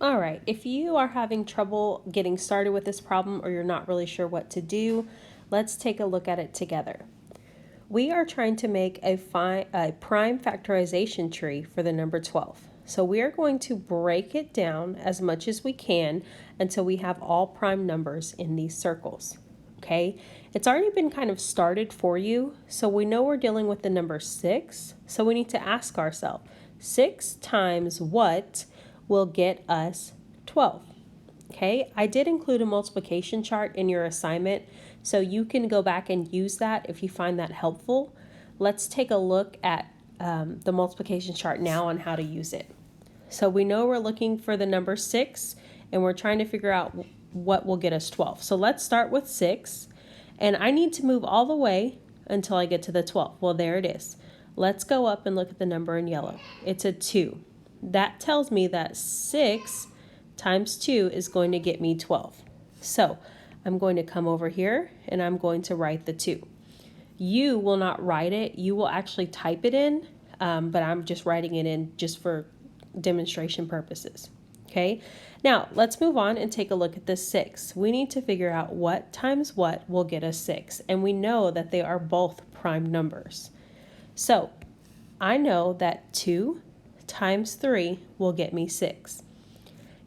All right, if you are having trouble getting started with this problem or you're not really sure what to do, let's take a look at it together. We are trying to make a prime factorization tree for the number 12. So we are going to break it down as much as we can until we have all prime numbers in these circles. Okay, it's already been kind of started for you, so we know we're dealing with the number 6, so we need to ask ourselves, 6 times what will get us 12? Okay, I did include a multiplication chart in your assignment, so you can go back and use that if you find that helpful. Let's take a look at the multiplication chart now on how to use it. So we know we're looking for the number 6, and we're trying to figure out what will get us 12. So let's start with 6, and I need to move all the way until I get to the 12. Well, there it is. Let's go up and look at the number in yellow. It's a 2. That tells me that 6 times 2 is going to get me 12. So I'm going to come over here and I'm going to write the 2. You will not write it. You will actually type it in, but I'm just writing it in just for demonstration purposes. Okay, now let's move on and take a look at the 6. We need to figure out what times what will get us 6, and we know that they are both prime numbers. So I know that 2 times 3 will get me 6.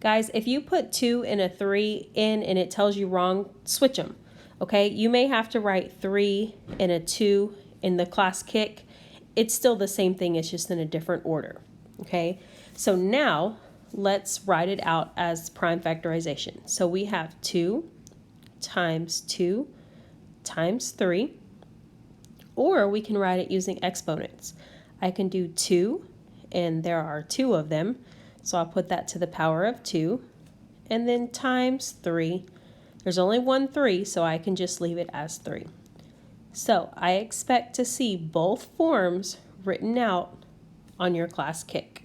Guys, if you put 2 and a 3 in and it tells you wrong, switch them. Okay, you may have to write 3 and a 2 in the class kick. It's still the same thing, it's just in a different order. Okay, so now let's write it out as prime factorization. So we have 2 times 2 times 3, or we can write it using exponents. I can do 2, and there are 2 of them, so I'll put that to the power of 2, and then times 3. There's only one 3, so I can just leave it as 3. So I expect to see both forms written out on your class kick.